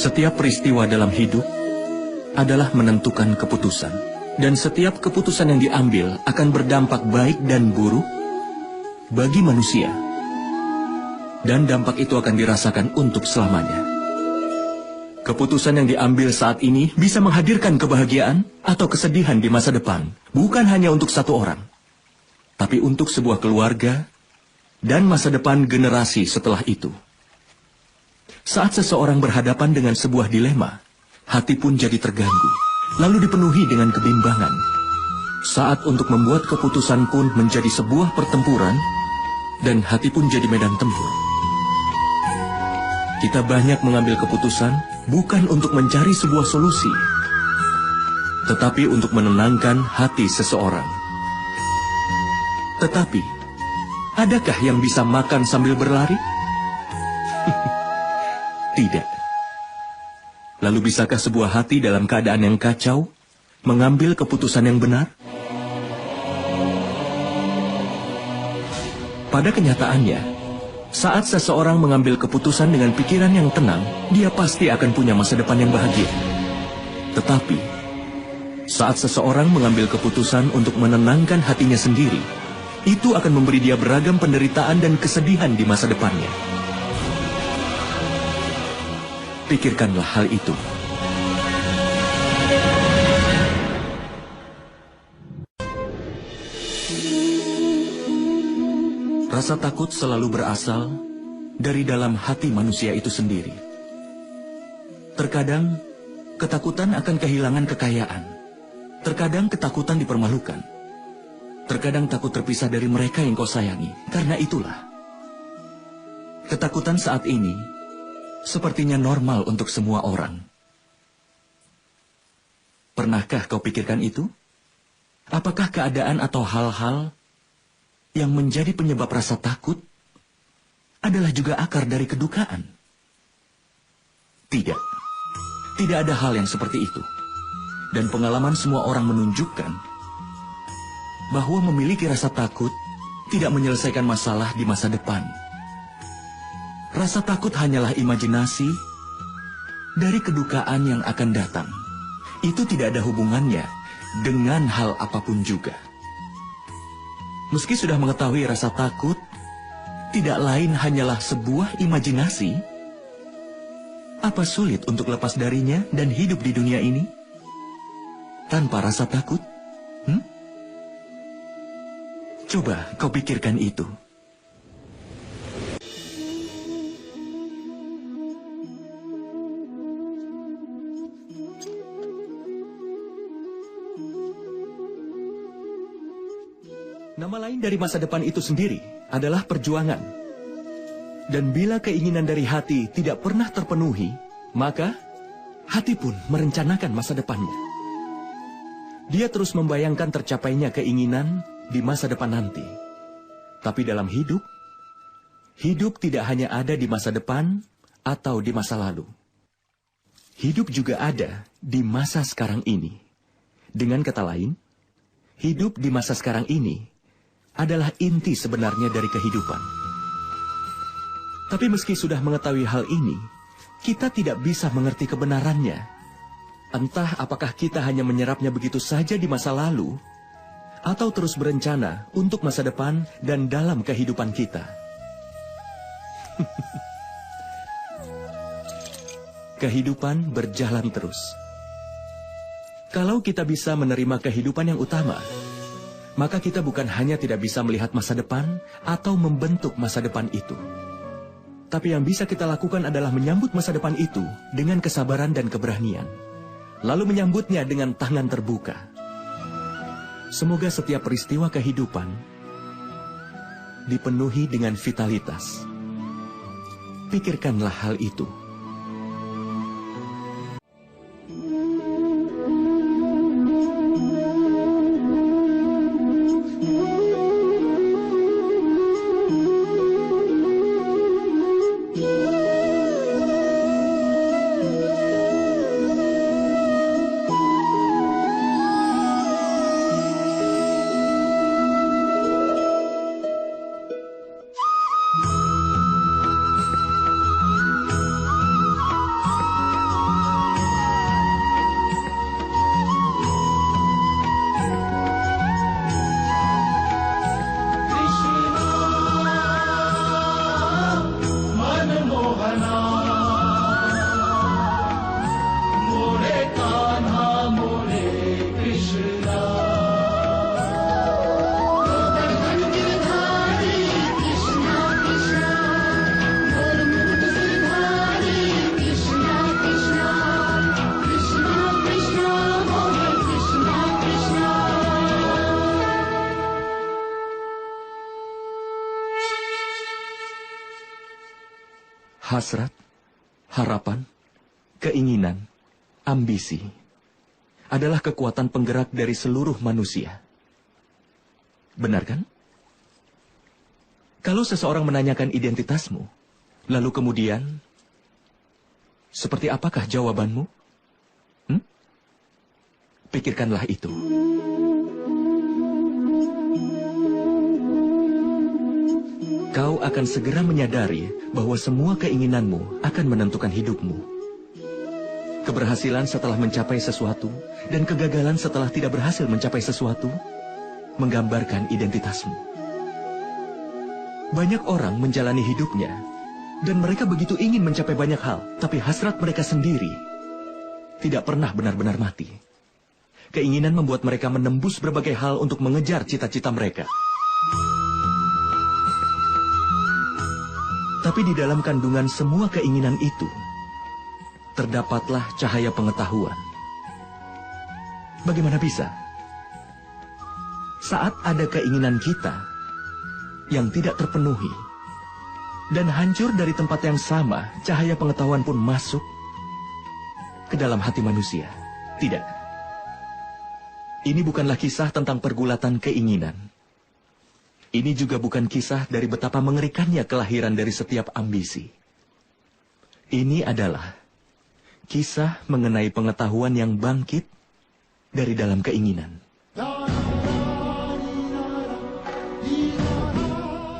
Setiap peristiwa dalam hidup adalah menentukan keputusan. Dan setiap keputusan yang diambil akan berdampak baik dan buruk bagi manusia. Dan dampak itu akan dirasakan untuk selamanya. Keputusan yang diambil saat ini bisa menghadirkan kebahagiaan atau kesedihan di masa depan. Bukan hanya untuk satu orang, tapi untuk sebuah keluarga dan masa depan generasi setelah itu. Saat seseorang berhadapan dengan sebuah dilema, hati pun jadi terganggu, lalu dipenuhi dengan kebimbangan. Saat untuk membuat keputusan pun menjadi sebuah pertempuran, dan hati pun jadi medan tempur. Kita banyak mengambil keputusan bukan untuk mencari sebuah solusi, tetapi untuk menenangkan hati seseorang. Tetapi, adakah yang bisa makan sambil berlari? Tidak. Lalu bisakah sebuah hati dalam keadaan yang kacau mengambil keputusan yang benar? Pada kenyataannya, saat seseorang mengambil keputusan dengan pikiran yang tenang, dia pasti akan punya masa depan yang bahagia. Tetapi, saat seseorang mengambil keputusan untuk menenangkan hatinya sendiri, itu akan memberi dia beragam penderitaan dan kesedihan di masa depannya. Pikirkanlah hal itu. Rasa takut selalu berasal dari dalam hati manusia itu sendiri. Terkadang, ketakutan akan kehilangan kekayaan. Terkadang ketakutan dipermalukan. Terkadang takut terpisah dari mereka yang kau sayangi. Karena itulah, ketakutan saat ini sepertinya normal untuk semua orang. Pernahkah kau pikirkan itu? Apakah keadaan atau hal-hal yang menjadi penyebab rasa takut adalah juga akar dari kedukaan? Tidak. Tidak ada hal yang seperti itu. Dan pengalaman semua orang menunjukkan bahwa memiliki rasa takut tidak menyelesaikan masalah di masa depan. Rasa takut hanyalah imajinasi dari kedukaan yang akan datang. Itu tidak ada hubungannya dengan hal apapun juga. Meski sudah mengetahui rasa takut tidak lain hanyalah sebuah imajinasi, apa sulit untuk lepas darinya dan hidup di dunia ini tanpa rasa takut? Coba kau pikirkan itu. Nama lain dari masa depan itu sendiri adalah perjuangan. Dan bila keinginan dari hati tidak pernah terpenuhi, maka hati pun merencanakan masa depannya. Dia terus membayangkan tercapainya keinginan di masa depan nanti. Tapi dalam hidup, hidup tidak hanya ada di masa depan atau di masa lalu. Hidup juga ada di masa sekarang ini. Dengan kata lain, hidup di masa sekarang ini adalah inti sebenarnya dari kehidupan. Tapi meski sudah mengetahui hal ini, kita tidak bisa mengerti kebenarannya. Entah apakah kita hanya menyerapnya begitu saja di masa lalu, atau terus berencana untuk masa depan dan dalam kehidupan kita. Kehidupan berjalan terus. Kalau kita bisa menerima kehidupan yang utama, maka kita bukan hanya tidak bisa melihat masa depan atau membentuk masa depan itu. Tapi yang bisa kita lakukan adalah menyambut masa depan itu dengan kesabaran dan keberanian. Lalu menyambutnya dengan tangan terbuka. Semoga setiap peristiwa kehidupan dipenuhi dengan vitalitas. Pikirkanlah hal itu. Hasrat, harapan, keinginan, ambisi adalah kekuatan penggerak dari seluruh manusia. Benar kan? Kalau seseorang menanyakan identitasmu, lalu kemudian, seperti apakah jawabanmu? Pikirkanlah itu. Kau akan segera menyadari bahwa semua keinginanmu akan menentukan hidupmu. Keberhasilan setelah mencapai sesuatu dan kegagalan setelah tidak berhasil mencapai sesuatu menggambarkan identitasmu. Banyak orang menjalani hidupnya dan mereka begitu ingin mencapai banyak hal, tapi hasrat mereka sendiri tidak pernah benar-benar mati. Keinginan membuat mereka menembus berbagai hal untuk mengejar cita-cita mereka. Tapi di dalam kandungan semua keinginan itu, terdapatlah cahaya pengetahuan. Bagaimana bisa? Saat ada keinginan kita yang tidak terpenuhi, dan hancur dari tempat yang sama, cahaya pengetahuan pun masuk ke dalam hati manusia. Tidak. Ini bukanlah kisah tentang pergulatan keinginan. Ini juga bukan kisah dari betapa mengerikannya kelahiran dari setiap ambisi. Ini adalah kisah mengenai pengetahuan yang bangkit dari dalam keinginan.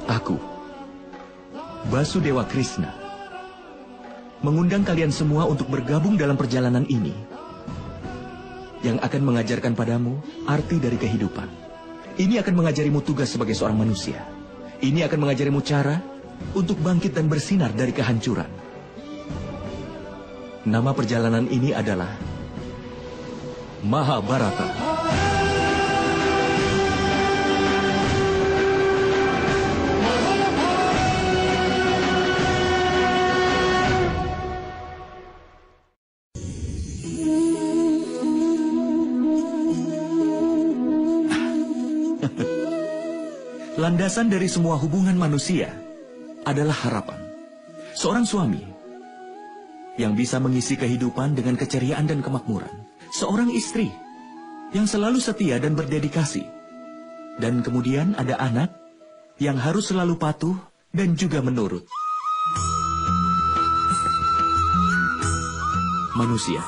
Aku, Basudewa Krishna, mengundang kalian semua untuk bergabung dalam perjalanan ini yang akan mengajarkan padamu arti dari kehidupan. Ini akan mengajarimu tugas sebagai seorang manusia. Ini akan mengajarimu cara untuk bangkit dan bersinar dari kehancuran. Nama perjalanan ini adalah Mahabharata. Landasan dari semua hubungan manusia adalah harapan. Seorang suami yang bisa mengisi kehidupan dengan keceriaan dan kemakmuran. Seorang istri yang selalu setia dan berdedikasi. Dan kemudian ada anak yang harus selalu patuh dan juga menurut. Manusia.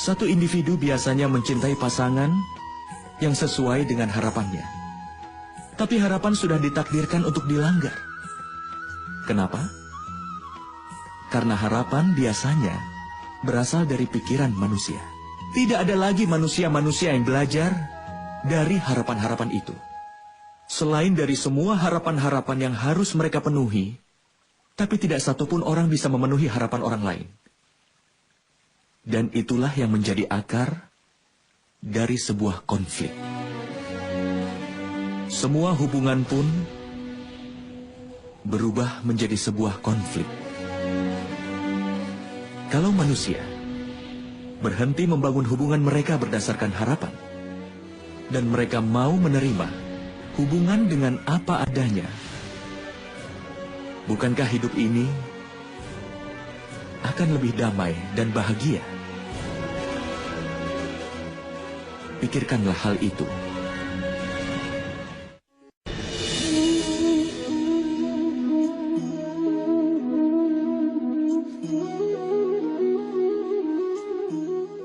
Satu individu biasanya mencintai pasangan yang sesuai dengan harapannya. Tapi harapan sudah ditakdirkan untuk dilanggar. Kenapa? Karena harapan biasanya berasal dari pikiran manusia. Tidak ada lagi manusia-manusia yang belajar dari harapan-harapan itu. Selain dari semua harapan-harapan yang harus mereka penuhi, tapi tidak satupun orang bisa memenuhi harapan orang lain. Dan itulah yang menjadi akar dari sebuah konflik. Semua hubungan pun berubah menjadi sebuah konflik. Kalau manusia berhenti membangun hubungan mereka berdasarkan harapan, dan mereka mau menerima hubungan dengan apa adanya, bukankah hidup ini akan lebih damai dan bahagia? Pikirkanlah hal itu.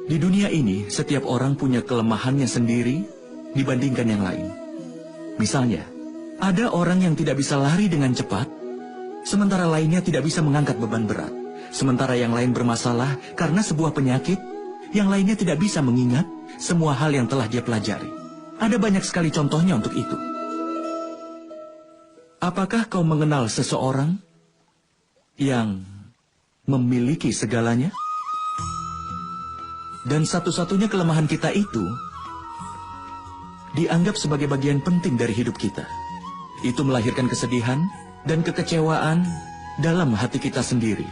Di dunia ini, setiap orang punya kelemahannya sendiri dibandingkan yang lain. Misalnya, ada orang yang tidak bisa lari dengan cepat, sementara lainnya tidak bisa mengangkat beban berat. Sementara yang lain bermasalah karena sebuah penyakit, yang lainnya tidak bisa mengingat semua hal yang telah dia pelajari. Ada banyak sekali contohnya untuk itu. Apakah kau mengenal seseorang yang memiliki segalanya? Dan satu-satunya kelemahan kita itu dianggap sebagai bagian penting dari hidup kita. Itu melahirkan kesedihan dan kekecewaan dalam hati kita sendiri.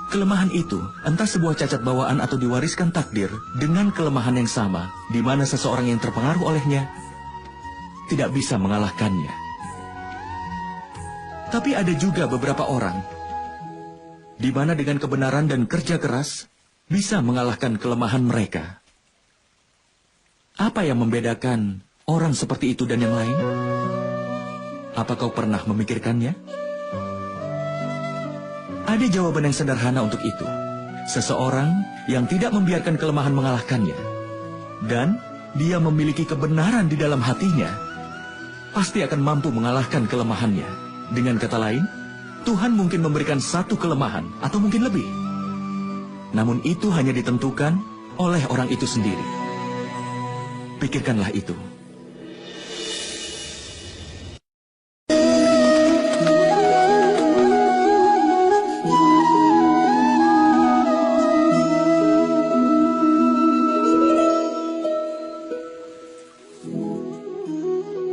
Kelemahan itu entah sebuah cacat bawaan atau diwariskan takdir dengan kelemahan yang sama, di mana seseorang yang terpengaruh olehnya tidak bisa mengalahkannya. Tapi ada juga beberapa orang di mana dengan kebenaran dan kerja keras bisa mengalahkan kelemahan mereka. Apa yang membedakan orang seperti itu dan yang lain? Apa kau pernah memikirkannya? Ada jawaban yang sederhana untuk itu. Seseorang yang tidak membiarkan kelemahan mengalahkannya, dan dia memiliki kebenaran di dalam hatinya, pasti akan mampu mengalahkan kelemahannya. Dengan kata lain, Tuhan mungkin memberikan satu kelemahan atau mungkin lebih. Namun itu hanya ditentukan oleh orang itu sendiri. Pikirkanlah itu.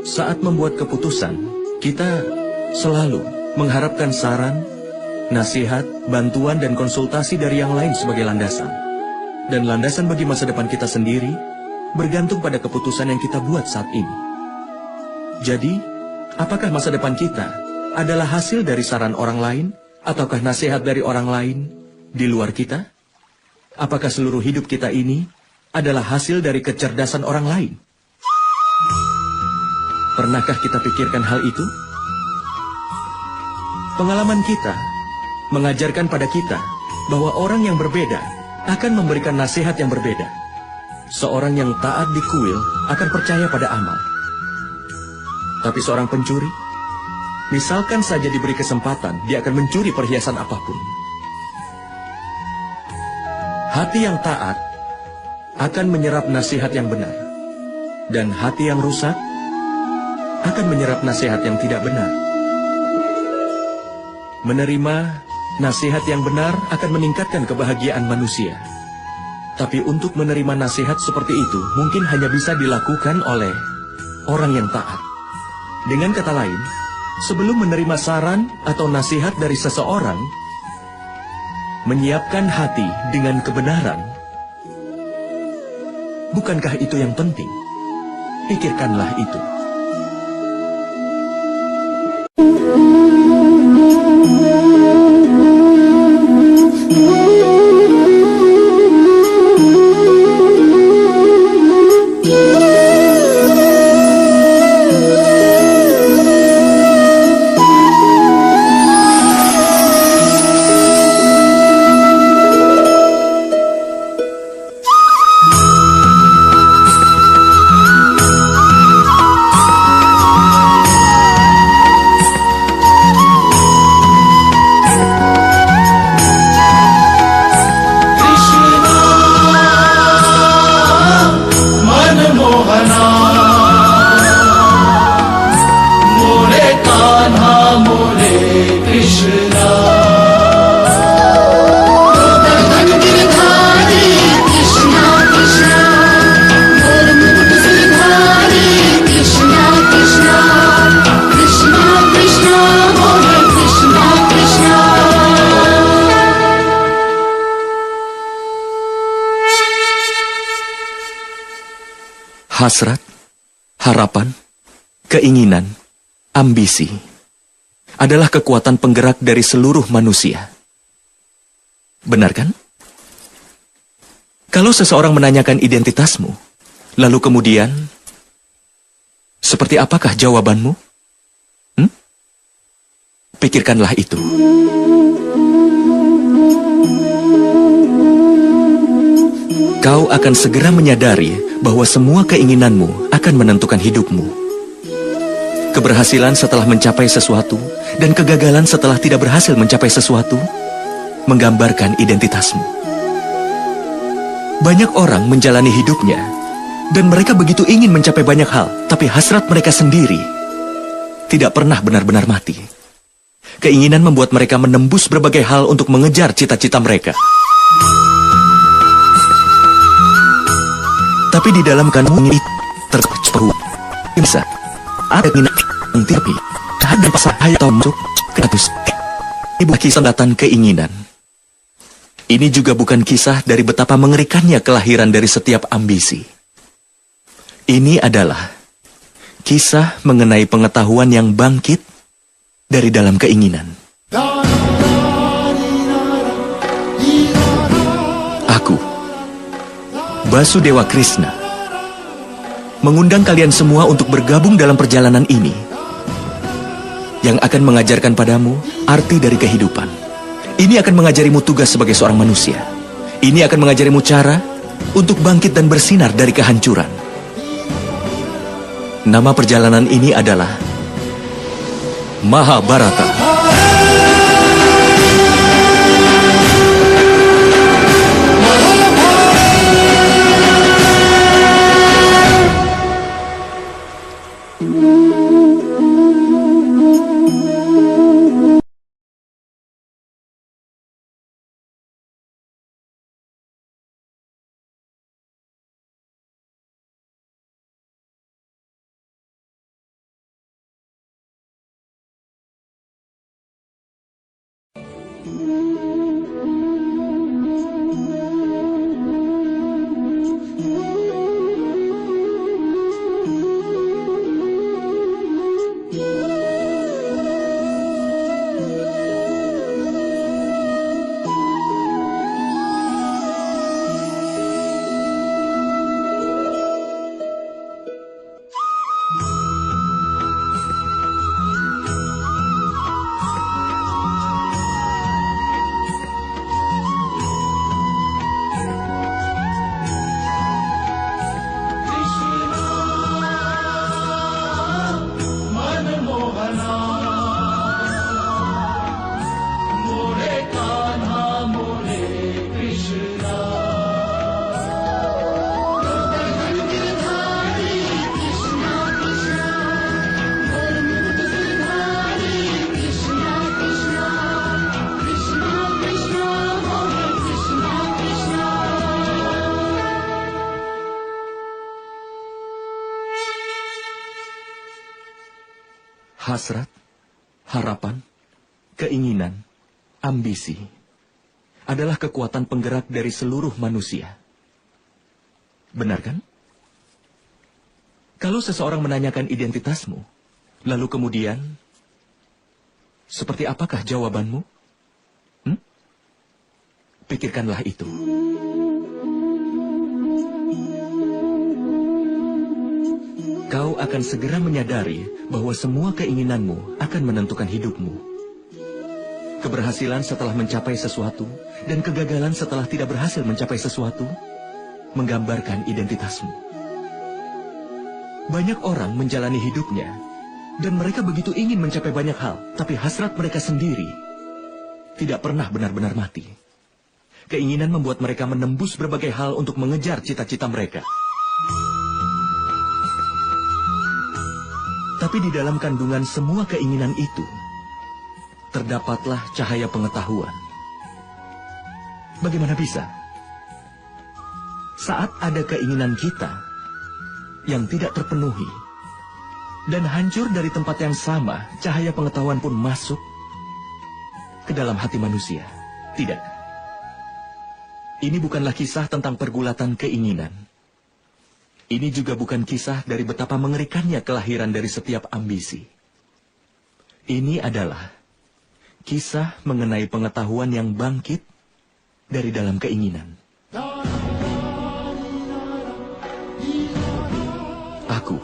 Saat membuat keputusan, kita selalu mengharapkan saran, nasihat, bantuan, dan konsultasi dari yang lain sebagai landasan. Dan landasan bagi masa depan kita sendiri bergantung pada keputusan yang kita buat saat ini. Jadi, apakah masa depan kita adalah hasil dari saran orang lain, ataukah nasihat dari orang lain di luar kita? Apakah seluruh hidup kita ini adalah hasil dari kecerdasan orang lain? Pernahkah kita pikirkan hal itu? Pengalaman kita mengajarkan pada kita bahwa orang yang berbeda akan memberikan nasihat yang berbeda. Seorang yang taat di kuil akan percaya pada amal. Tapi seorang pencuri, misalkan saja diberi kesempatan, dia akan mencuri perhiasan apapun. Hati yang taat akan menyerap nasihat yang benar, dan hati yang rusak akan menyerap nasihat yang tidak benar. Menerima nasihat yang benar akan meningkatkan kebahagiaan manusia. Tapi untuk menerima nasihat seperti itu mungkin hanya bisa dilakukan oleh orang yang taat. Dengan kata lain, sebelum menerima saran atau nasihat dari seseorang, menyiapkan hati dengan kebenaran. Bukankah itu yang penting? Pikirkanlah itu. Hasrat, harapan, keinginan, ambisi adalah kekuatan penggerak dari seluruh manusia. Benar kan? Kalau seseorang menanyakan identitasmu, lalu kemudian, seperti apakah jawabanmu? Pikirkanlah itu. Kau akan segera menyadari bahwa semua keinginanmu akan menentukan hidupmu. Keberhasilan setelah mencapai sesuatu dan kegagalan setelah tidak berhasil mencapai sesuatu menggambarkan identitasmu. Banyak orang menjalani hidupnya dan mereka begitu ingin mencapai banyak hal, tapi hasrat mereka sendiri tidak pernah benar-benar mati. Keinginan membuat mereka menembus berbagai hal untuk mengejar cita-cita mereka. Tapi di dalam kandungan itu terperlu bisa ada keinginan tapi ada pasal atau masuk ke atas. Ibu kisah datang keinginan. Ini juga bukan kisah dari betapa mengerikannya kelahiran dari setiap ambisi. Ini adalah kisah mengenai pengetahuan yang bangkit dari dalam keinginan. Aku, Basudewa Krishna, mengundang kalian semua untuk bergabung dalam perjalanan ini yang akan mengajarkan padamu arti dari kehidupan. Ini akan mengajarimu tugas sebagai seorang manusia. Ini akan mengajarimu cara untuk bangkit dan bersinar dari kehancuran. Nama perjalanan ini adalah Mahabharata. Hasrat, harapan, keinginan, ambisi adalah kekuatan penggerak dari seluruh manusia. Benar kan? Kalau seseorang menanyakan identitasmu, lalu kemudian, seperti apakah jawabanmu? Pikirkanlah itu. Kau akan segera menyadari bahwa semua keinginanmu akan menentukan hidupmu. Keberhasilan setelah mencapai sesuatu dan kegagalan setelah tidak berhasil mencapai sesuatu menggambarkan identitasmu. Banyak orang menjalani hidupnya dan mereka begitu ingin mencapai banyak hal, tapi hasrat mereka sendiri tidak pernah benar-benar mati. Keinginan membuat mereka menembus berbagai hal untuk mengejar cita-cita mereka. Tapi di dalam kandungan semua keinginan itu, terdapatlah cahaya pengetahuan. Bagaimana bisa? Saat ada keinginan kita yang tidak terpenuhi, dan hancur dari tempat yang sama, cahaya pengetahuan pun masuk ke dalam hati manusia. Tidak. Ini bukanlah kisah tentang pergulatan keinginan. Ini juga bukan kisah dari betapa mengerikannya kelahiran dari setiap ambisi. Ini adalah kisah mengenai pengetahuan yang bangkit dari dalam keinginan. Aku,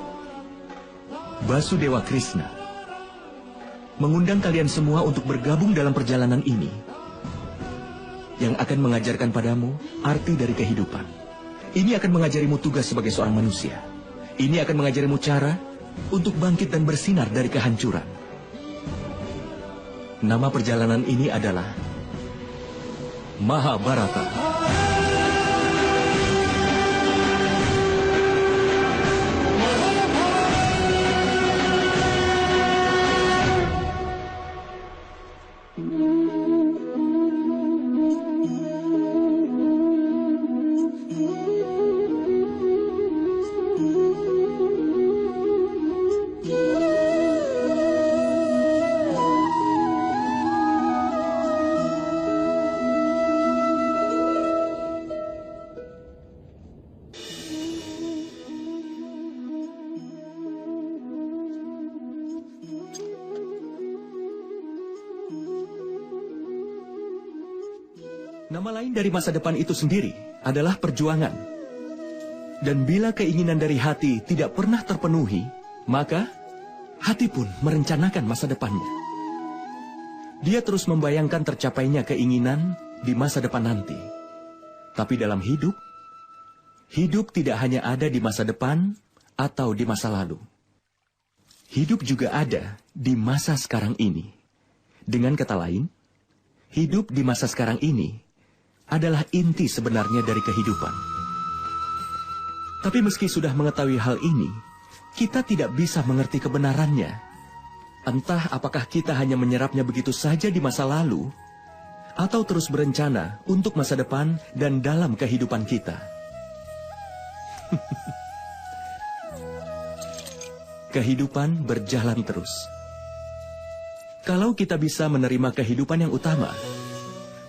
Basudewa Krishna, mengundang kalian semua untuk bergabung dalam perjalanan ini yang akan mengajarkan padamu arti dari kehidupan. Ini akan mengajarimu tugas sebagai seorang manusia. Ini akan mengajarimu cara untuk bangkit dan bersinar dari kehancuran. Nama perjalanan ini adalah Mahabharata. Nama lain dari masa depan itu sendiri adalah perjuangan. Dan bila keinginan dari hati tidak pernah terpenuhi, maka hati pun merencanakan masa depannya. Dia terus membayangkan tercapainya keinginan di masa depan nanti. Tapi dalam hidup, hidup tidak hanya ada di masa depan atau di masa lalu. Hidup juga ada di masa sekarang ini. Dengan kata lain, hidup di masa sekarang ini adalah inti sebenarnya dari kehidupan. Tapi meski sudah mengetahui hal ini, kita tidak bisa mengerti kebenarannya. Entah apakah kita hanya menyerapnya begitu saja di masa lalu, atau terus berencana untuk masa depan dan dalam kehidupan kita. Kehidupan berjalan terus. Kalau kita bisa menerima kehidupan yang utama,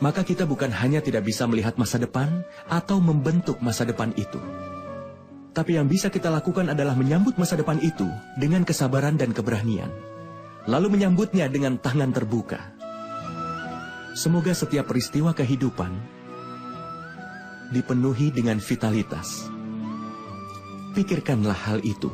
maka kita bukan hanya tidak bisa melihat masa depan atau membentuk masa depan itu. Tapi yang bisa kita lakukan adalah menyambut masa depan itu dengan kesabaran dan keberanian. Lalu menyambutnya dengan tangan terbuka. Semoga setiap peristiwa kehidupan dipenuhi dengan vitalitas. Pikirkanlah hal itu.